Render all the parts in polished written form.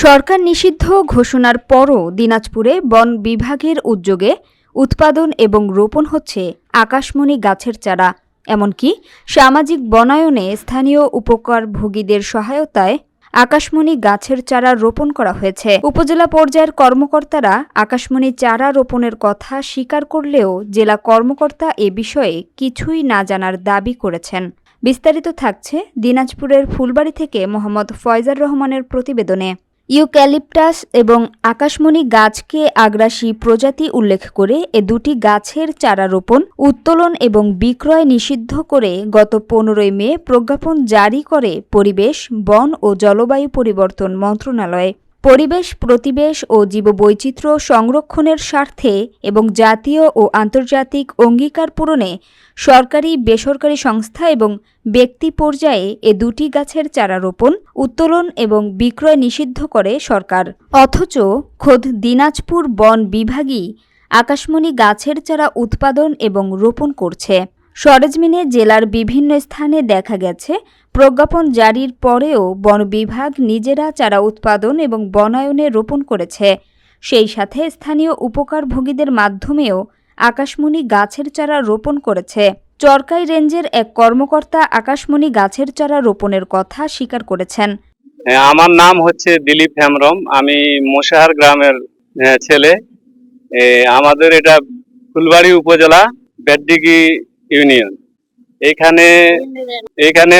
সরকার নিষিদ্ধ ঘোষণার পরও দিনাজপুরে বন বিভাগের উদ্যোগে উৎপাদন এবং রোপণ হচ্ছে আকাশমণি গাছের চারা। এমনকি সামাজিক বনায়নে স্থানীয় উপকারভোগীদের সহায়তায় আকাশমণি গাছের চারা রোপণ করা হয়েছে। উপজেলা পর্যায়ের কর্মকর্তারা আকাশমণি চারা রোপণের কথা স্বীকার করলেও জেলা কর্মকর্তা এ বিষয়ে কিছুই না জানার দাবি করেছেন। বিস্তারিত থাকছে দিনাজপুরের ফুলবাড়ী থেকে মোহাম্মদ ফয়জার রহমানের প্রতিবেদনে। ইউক্যালিপটাস এবং আকাশমণি গাছকে আগ্রাসী প্রজাতি উল্লেখ করে এ দুটি গাছের চারা রোপণ, উত্তোলন এবং বিক্রয় নিষিদ্ধ করে গত 15 মে প্রজ্ঞাপন জারি করে পরিবেশ, বন ও জলবায়ু পরিবর্তন মন্ত্রণালয়। পরিবেশ, প্রতিবেশ ও জীববৈচিত্র্য সংরক্ষণের স্বার্থে এবং জাতীয় ও আন্তর্জাতিক অঙ্গীকার পূরণে সরকারি, বেসরকারি সংস্থা এবং ব্যক্তি পর্যায়ে এ দুটি গাছের চারা রোপণ, উত্তোলন এবং বিক্রয় নিষিদ্ধ করে সরকার। অথচ খোদ দিনাজপুর বন বিভাগই আকাশমণি গাছের চারা উৎপাদন এবং রোপণ করছে। সরেজমিনে জেলার বিভিন্ন স্থানে দেখা গেছে প্রজ্ঞাপন জারির পরেও বন বিভাগ নিজেরা চারা উৎপাদন এবং বনায়নে রোপণ করেছে। সেই সাথে স্থানীয় উপকারভোগীদের মাধ্যমেও আকাশমণি গাছের চারা রোপণ করেছে। চরকাই রেঞ্জের এক কর্মকর্তা আকাশমণি গাছের চারা রোপণের কথা স্বীকার করেছেন। আমার নাম হচ্ছে দিলীপ হেমব্রম। আমি মোশাহার গ্রামের ছেলে। আমাদের এটা ফুলবাড়ী উপজেলা বেডডিগি ইউনিয়ন। এখানে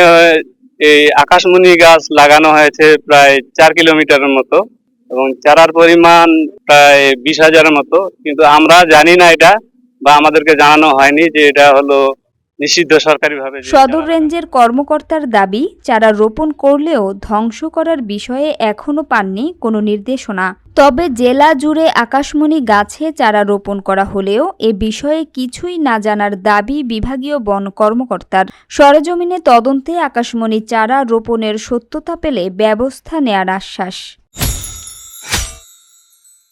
এই আকাশমণি গাছ লাগানো হয়েছে প্রায় 4 কিলোমিটারের মতো এবং চারার পরিমাণ প্রায় 20,000-এর মতো, কিন্তু আমরা জানি না এটা, বা আমাদেরকে জানানো হয়নি যে এটা হলো নিষিদ্ধ সরকারিভাবে। সদর রেঞ্জের কর্মকর্তার দাবি, চারা রোপণ করলেও ধ্বংস করার বিষয়ে এখনো পাননি কোনো নির্দেশনা। তবে জেলা জুড়ে আকাশমণি গাছে চারা রোপণ করা হলেও এ বিষয়ে কিছুই না জানার দাবি বিভাগীয় বন কর্মকর্তার। সরেজমিনে তদন্তে আকাশমণি চারা রোপণের সত্যতা পেলে ব্যবস্থা নেয়ার আশ্বাস।